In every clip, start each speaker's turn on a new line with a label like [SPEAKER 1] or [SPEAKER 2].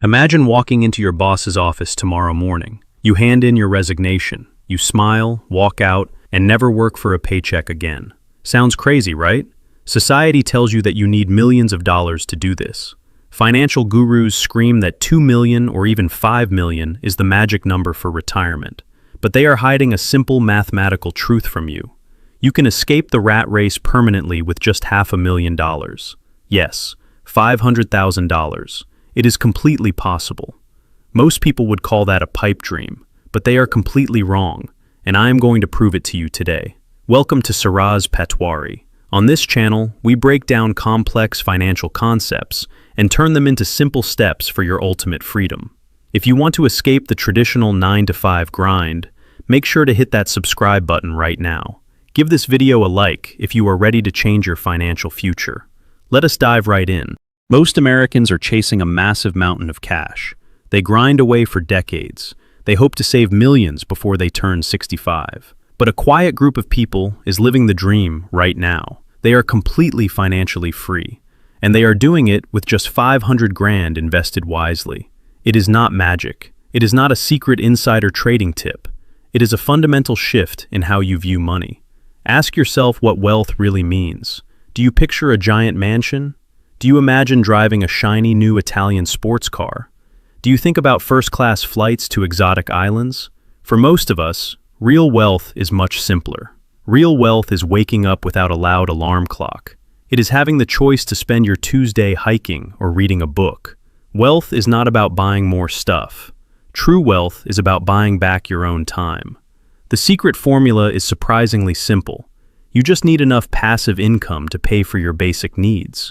[SPEAKER 1] Imagine walking into your boss's office tomorrow morning. You hand in your resignation, you smile, walk out, and never work for a paycheck again. Sounds crazy, right? Society tells you that you need millions of dollars to do this. Financial gurus scream that 2 million or even 5 million is the magic number for retirement. But they are hiding a simple mathematical truth from you. You can escape the rat race permanently with just $500,000. Yes, $500,000. It is completely possible. Most people would call that a pipe dream, but they are completely wrong, and I am going to prove it to you today. Welcome to Siraz Patwari. On this channel, we break down complex financial concepts and turn them into simple steps for your ultimate freedom. If you want to escape the traditional 9-to-5 grind, make sure to hit that subscribe button right now. Give this video a like if you are ready to change your financial future. Let us dive right in. Most Americans are chasing a massive mountain of cash. They grind away for decades. They hope to save millions before they turn 65. But a quiet group of people is living the dream right now. They are completely financially free, and they are doing it with just 500 grand invested wisely. It is not magic. It is not a secret insider trading tip. It is a fundamental shift in how you view money. Ask yourself what wealth really means. Do you picture a giant mansion? Do you imagine driving a shiny new Italian sports car? Do you think about first-class flights to exotic islands? For most of us, real wealth is much simpler. Real wealth is waking up without a loud alarm clock. It is having the choice to spend your Tuesday hiking or reading a book. Wealth is not about buying more stuff. True wealth is about buying back your own time. The secret formula is surprisingly simple. You just need enough passive income to pay for your basic needs.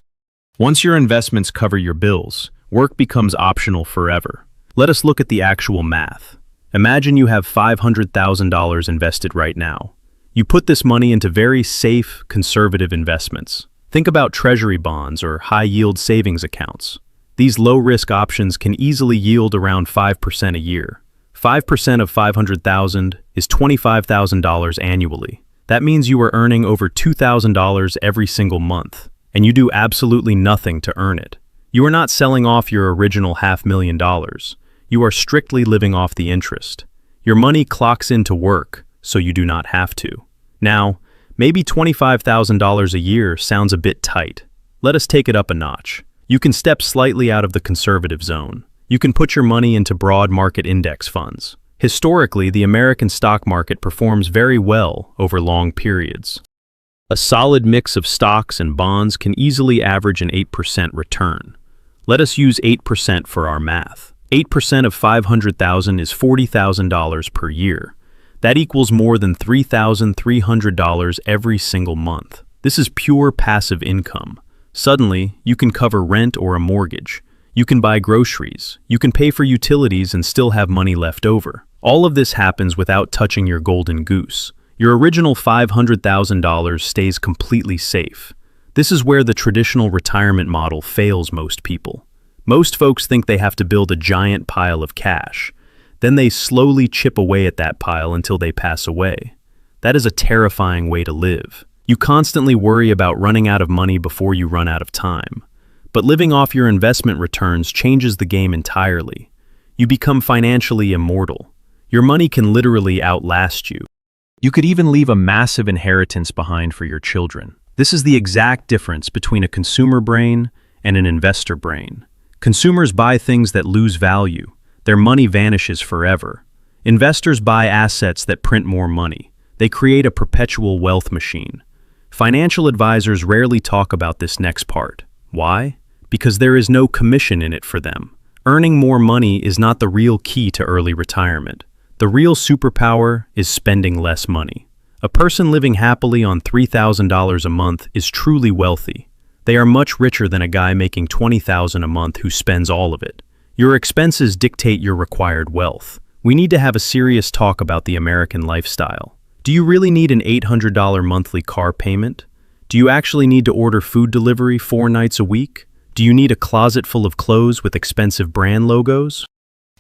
[SPEAKER 1] Once your investments cover your bills, work becomes optional forever. Let us look at the actual math. Imagine you have $500,000 invested right now. You put this money into very safe, conservative investments. Think about treasury bonds or high-yield savings accounts. These low-risk options can easily yield around 5% a year. 5% of $500,000 is $25,000 annually. That means you are earning over $2,000 every single month. And you do absolutely nothing to earn it. You are not selling off your original $500,000. You are strictly living off the interest. Your money clocks into work, so you do not have to. Now, maybe $25,000 a year sounds a bit tight. Let us take it up a notch. You can step slightly out of the conservative zone. You can put your money into broad market index funds. Historically, the American stock market performs very well over long periods. A solid mix of stocks and bonds can easily average an 8% return. Let us use 8% for our math. 8% of $500,000 is $40,000 per year. That equals more than $3,300 every single month. This is pure passive income. Suddenly, you can cover rent or a mortgage. You can buy groceries. You can pay for utilities and still have money left over. All of this happens without touching your golden goose. Your original $500,000 stays completely safe. This is where the traditional retirement model fails most people. Most folks think they have to build a giant pile of cash. Then they slowly chip away at that pile until they pass away. That is a terrifying way to live. You constantly worry about running out of money before you run out of time. But living off your investment returns changes the game entirely. You become financially immortal. Your money can literally outlast you. You could even leave a massive inheritance behind for your children. This is the exact difference between a consumer brain and an investor brain. Consumers buy things that lose value. Their money vanishes forever. Investors buy assets that print more money. They create a perpetual wealth machine. Financial advisors rarely talk about this next part. Why? Because there is no commission in it for them. Earning more money is not the real key to early retirement. The real superpower is spending less money. A person living happily on $3,000 a month is truly wealthy. They are much richer than a guy making $20,000 a month who spends all of it. Your expenses dictate your required wealth. We need to have a serious talk about the American lifestyle. Do you really need an $800 monthly car payment? Do you actually need to order food delivery 4 nights a week? Do you need a closet full of clothes with expensive brand logos?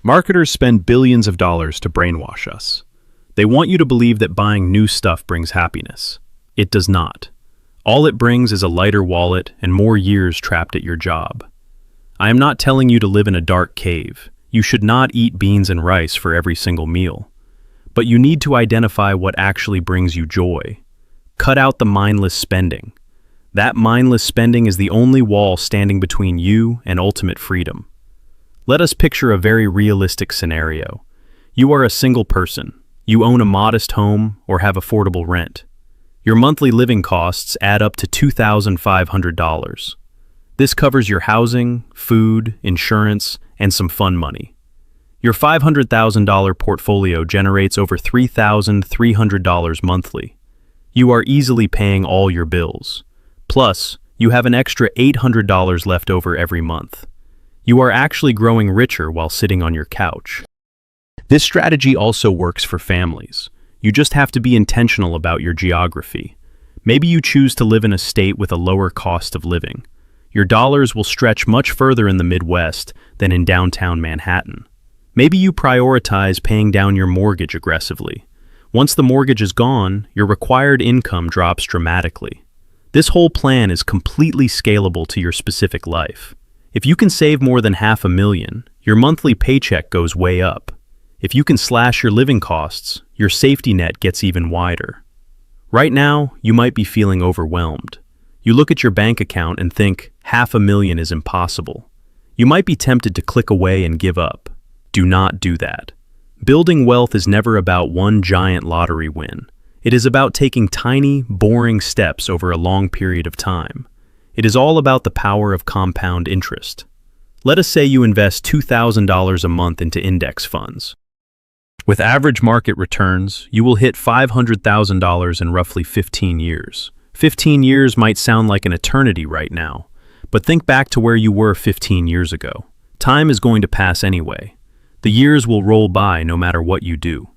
[SPEAKER 1] Marketers spend billions of dollars to brainwash us. They want you to believe that buying new stuff brings happiness. It does not. All it brings is a lighter wallet and more years trapped at your job. I am not telling you to live in a dark cave. You should not eat beans and rice for every single meal. But you need to identify what actually brings you joy. Cut out the mindless spending. That mindless spending is the only wall standing between you and ultimate freedom. Let us picture a very realistic scenario. You are a single person. You own a modest home or have affordable rent. Your monthly living costs add up to $2,500. This covers your housing, food, insurance, and some fun money. Your $500,000 portfolio generates over $3,300 monthly. You are easily paying all your bills. Plus, you have an extra $800 left over every month. You are actually growing richer while sitting on your couch. This strategy also works for families. You just have to be intentional about your geography. Maybe you choose to live in a state with a lower cost of living. Your dollars will stretch much further in the Midwest than in downtown Manhattan. Maybe you prioritize paying down your mortgage aggressively. Once the mortgage is gone, your required income drops dramatically. This whole plan is completely scalable to your specific life. If you can save more than $500,000, your monthly paycheck goes way up. If you can slash your living costs, your safety net gets even wider. Right now, you might be feeling overwhelmed. You look at your bank account and think $500,000 is impossible. You might be tempted to click away and give up. Do not do that. Building wealth is never about one giant lottery win. It is about taking tiny, boring steps over a long period of time. It is all about the power of compound interest. Let us say you invest $2,000 a month into index funds. With average market returns, you will hit $500,000 in roughly 15 years. 15 years might sound like an eternity right now, but think back to where you were 15 years ago. Time is going to pass anyway. The years will roll by no matter what you do.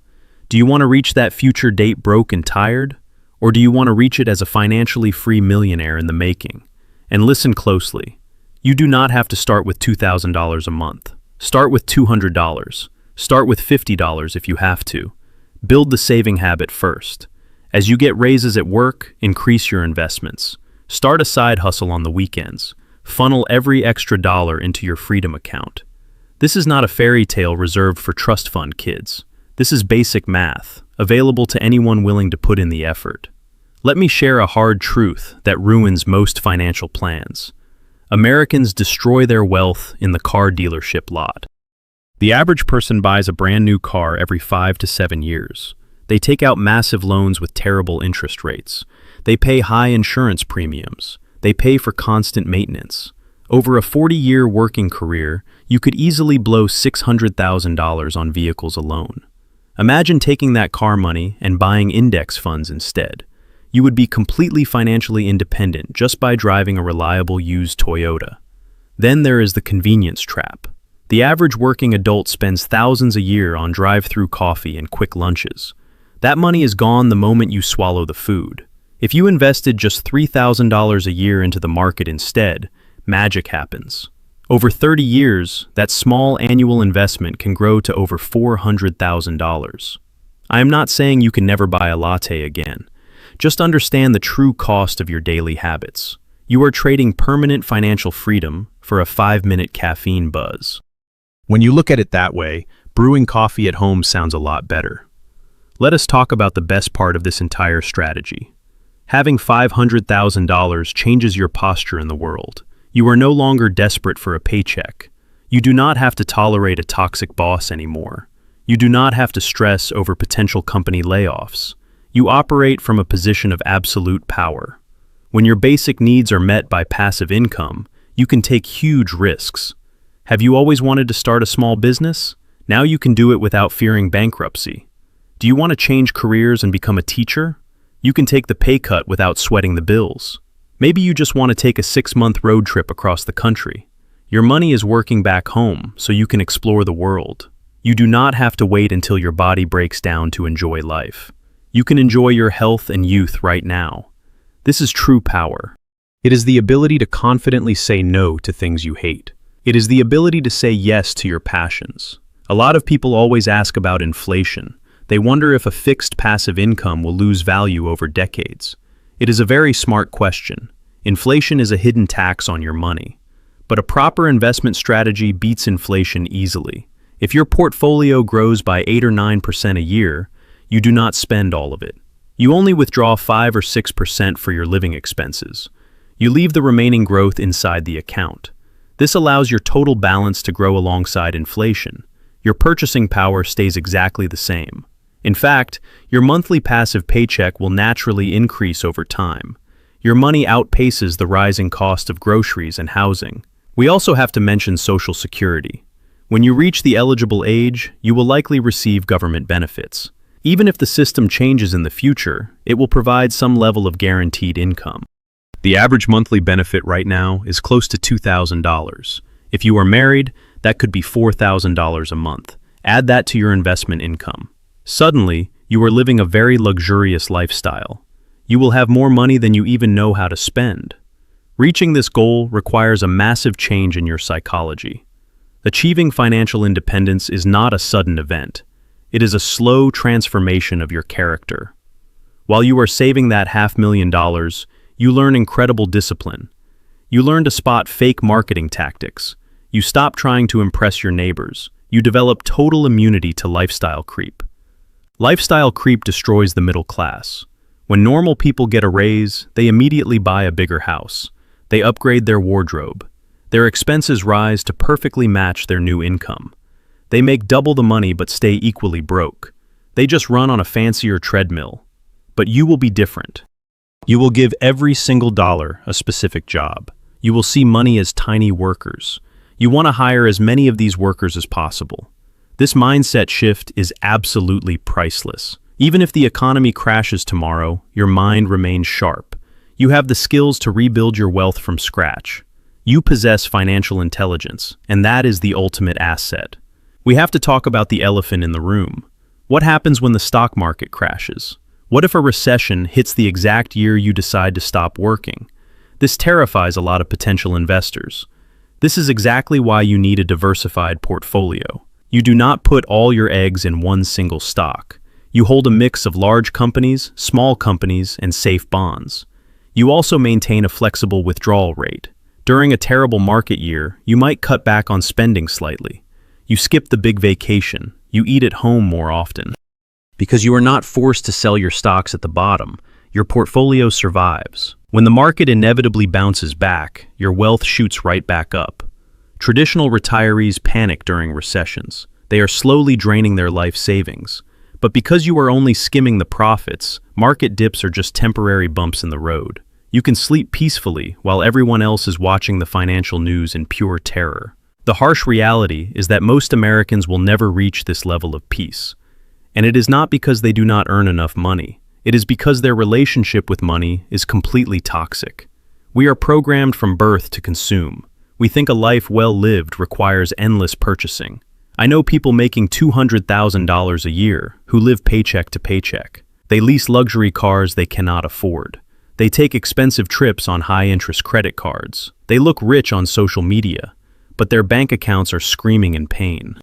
[SPEAKER 1] Do you want to reach that future date broke and tired? Or do you want to reach it as a financially free millionaire in the making? And listen closely. You do not have to start with $2,000 a month. Start with $200. Start with $50 if you have to. Build the saving habit first. As you get raises at work, increase your investments. Start a side hustle on the weekends. Funnel every extra dollar into your freedom account. This is not a fairy tale reserved for trust fund kids. This is basic math, available to anyone willing to put in the effort. Let me share a hard truth that ruins most financial plans. Americans destroy their wealth in the car dealership lot. The average person buys a brand new car every 5 to 7 years. They take out massive loans with terrible interest rates. They pay high insurance premiums. They pay for constant maintenance. Over a 40-year working career, you could easily blow $600,000 on vehicles alone. Imagine taking that car money and buying index funds instead. You would be completely financially independent just by driving a reliable used Toyota. Then there is the convenience trap. The average working adult spends thousands a year on drive-through coffee and quick lunches. That money is gone the moment you swallow the food. If you invested just $3,000 a year into the market instead, magic happens. Over 30 years, that small annual investment can grow to over $400,000. I am not saying you can never buy a latte again. Just understand the true cost of your daily habits. You are trading permanent financial freedom for a 5-minute caffeine buzz. When you look at it that way, brewing coffee at home sounds a lot better. Let us talk about the best part of this entire strategy. Having $500,000 changes your posture in the world. You are no longer desperate for a paycheck. You do not have to tolerate a toxic boss anymore. You do not have to stress over potential company layoffs. You operate from a position of absolute power. When your basic needs are met by passive income, you can take huge risks. Have you always wanted to start a small business? Now you can do it without fearing bankruptcy. Do you want to change careers and become a teacher? You can take the pay cut without sweating the bills. Maybe you just want to take a 6-month road trip across the country. Your money is working back home so you can explore the world. You do not have to wait until your body breaks down to enjoy life. You can enjoy your health and youth right now. This is true power. It is the ability to confidently say no to things you hate. It is the ability to say yes to your passions. A lot of people always ask about inflation. They wonder if a fixed passive income will lose value over decades. It is a very smart question. Inflation is a hidden tax on your money. But a proper investment strategy beats inflation easily. If your portfolio grows by 8 or 9% a year, you do not spend all of it. You only withdraw 5 or 6% for your living expenses. You leave the remaining growth inside the account. This allows your total balance to grow alongside inflation. Your purchasing power stays exactly the same. In fact, your monthly passive paycheck will naturally increase over time. Your money outpaces the rising cost of groceries and housing. We also have to mention Social Security. When you reach the eligible age, you will likely receive government benefits. Even if the system changes in the future, it will provide some level of guaranteed income. The average monthly benefit right now is close to $2,000. If you are married, that could be $4,000 a month. Add that to your investment income. Suddenly, you are living a very luxurious lifestyle. You will have more money than you even know how to spend. Reaching this goal requires a massive change in your psychology. Achieving financial independence is not a sudden event. It is a slow transformation of your character. While you are saving that $500,000, you learn incredible discipline. You learn to spot fake marketing tactics. You stop trying to impress your neighbors. You develop total immunity to lifestyle creep. Lifestyle creep destroys the middle class. When normal people get a raise, they immediately buy a bigger house. They upgrade their wardrobe. Their expenses rise to perfectly match their new income. They make double the money but stay equally broke. They just run on a fancier treadmill. But you will be different. You will give every single dollar a specific job. You will see money as tiny workers. You want to hire as many of these workers as possible. This mindset shift is absolutely priceless. Even if the economy crashes tomorrow, your mind remains sharp. You have the skills to rebuild your wealth from scratch. You possess financial intelligence, and that is the ultimate asset. We have to talk about the elephant in the room. What happens when the stock market crashes? What if a recession hits the exact year you decide to stop working? This terrifies a lot of potential investors. This is exactly why you need a diversified portfolio. You do not put all your eggs in one single stock. You hold a mix of large companies, small companies, and safe bonds. You also maintain a flexible withdrawal rate. During a terrible market year, you might cut back on spending slightly. You skip the big vacation. You eat at home more often. Because you are not forced to sell your stocks at the bottom, your portfolio survives. When the market inevitably bounces back, your wealth shoots right back up. Traditional retirees panic during recessions. They are slowly draining their life savings. But because you are only skimming the profits, market dips are just temporary bumps in the road. You can sleep peacefully while everyone else is watching the financial news in pure terror. The harsh reality is that most Americans will never reach this level of peace. And it is not because they do not earn enough money. It is because their relationship with money is completely toxic. We are programmed from birth to consume. We think a life well lived requires endless purchasing. I know people making $200,000 a year who live paycheck to paycheck. They lease luxury cars they cannot afford. They take expensive trips on high-interest credit cards. They look rich on social media, but their bank accounts are screaming in pain.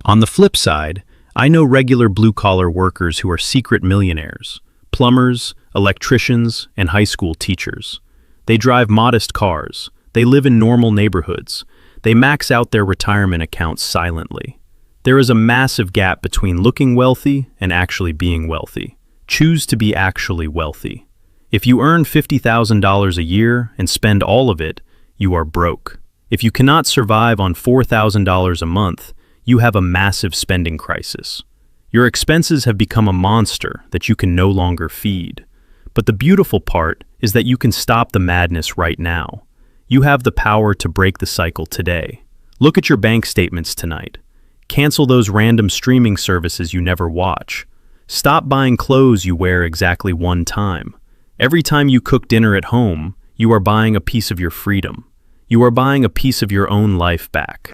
[SPEAKER 1] On the flip side, I know regular blue-collar workers who are secret millionaires, plumbers, electricians, and high school teachers. They drive modest cars. They live in normal neighborhoods. They max out their retirement accounts silently. There is a massive gap between looking wealthy and actually being wealthy. Choose to be actually wealthy. If you earn $50,000 a year and spend all of it, you are broke. If you cannot survive on $4,000 a month, you have a massive spending crisis. Your expenses have become a monster that you can no longer feed. But the beautiful part is that you can stop the madness right now. You have the power to break the cycle today. Look at your bank statements tonight. Cancel those random streaming services you never watch. Stop buying clothes you wear exactly one time. Every time you cook dinner at home, you are buying a piece of your freedom. You are buying a piece of your own life back.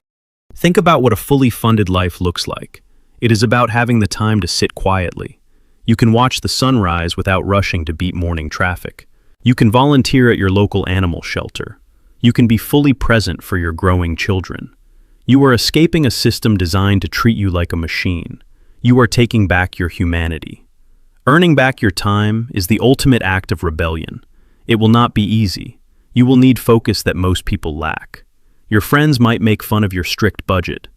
[SPEAKER 1] Think about what a fully funded life looks like. It is about having the time to sit quietly. You can watch the sunrise without rushing to beat morning traffic. You can volunteer at your local animal shelter. You can be fully present for your growing children. You are escaping a system designed to treat you like a machine. You are taking back your humanity. Earning back your time is the ultimate act of rebellion. It will not be easy. You will need focus that most people lack. Your friends might make fun of your strict budget.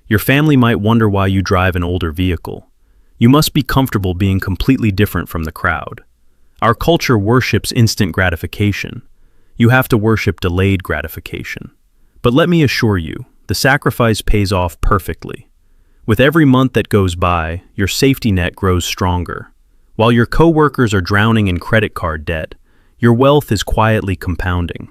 [SPEAKER 1] Your family might wonder why you drive an older vehicle. You must be comfortable being completely different from the crowd. Our culture worships instant gratification. You have to worship delayed gratification. But let me assure you, the sacrifice pays off perfectly. With every month that goes by, your safety net grows stronger. While your coworkers are drowning in credit card debt, your wealth is quietly compounding.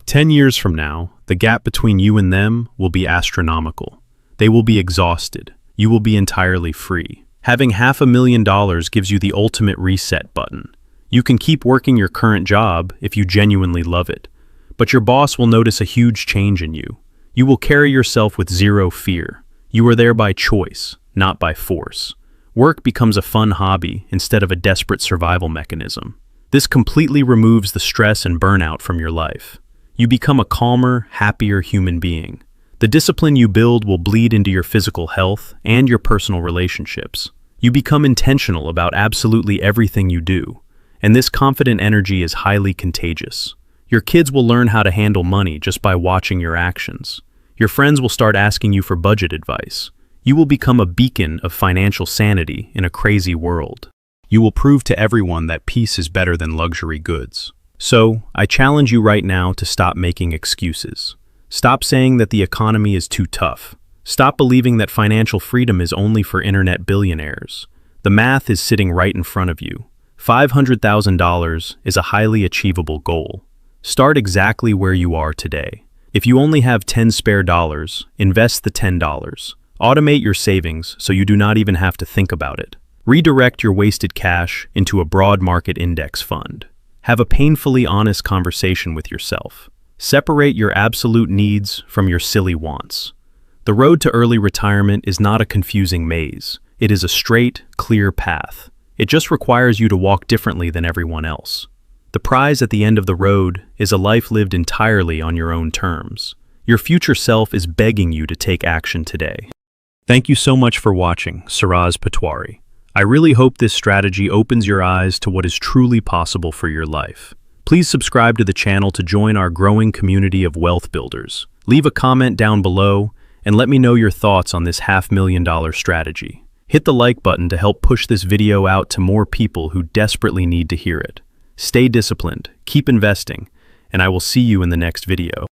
[SPEAKER 1] 10 years from now, the gap between you and them will be astronomical. They will be exhausted. You will be entirely free. Having $500,000 gives you the ultimate reset button. You can keep working your current job if you genuinely love it, but your boss will notice a huge change in you. You will carry yourself with zero fear. You are there by choice, not by force. Work becomes a fun hobby instead of a desperate survival mechanism. This completely removes the stress and burnout from your life. You become a calmer, happier human being. The discipline you build will bleed into your physical health and your personal relationships. You become intentional about absolutely everything you do, and this confident energy is highly contagious. Your kids will learn how to handle money just by watching your actions. Your friends will start asking you for budget advice. You will become a beacon of financial sanity in a crazy world. You will prove to everyone that peace is better than luxury goods. So, I challenge you right now to stop making excuses. Stop saying that the economy is too tough. Stop believing that financial freedom is only for internet billionaires. The math is sitting right in front of you. $500,000 is a highly achievable goal. Start exactly where you are today. If you only have 10 spare dollars, invest the $10. Automate your savings so you do not even have to think about it. Redirect your wasted cash into a broad market index fund. Have a painfully honest conversation with yourself. Separate your absolute needs from your silly wants. The road to early retirement is not a confusing maze. It is a straight, clear path. It just requires you to walk differently than everyone else. The prize at the end of the road is a life lived entirely on your own terms. Your future self is begging you to take action today. Thank you so much for watching, Siraz Patwari. I really hope this strategy opens your eyes to what is truly possible for your life. Please subscribe to the channel to join our growing community of wealth builders. Leave a comment down below and let me know your thoughts on this $500,000 strategy. Hit the like button to help push this video out to more people who desperately need to hear it. Stay disciplined, keep investing, and I will see you in the next video.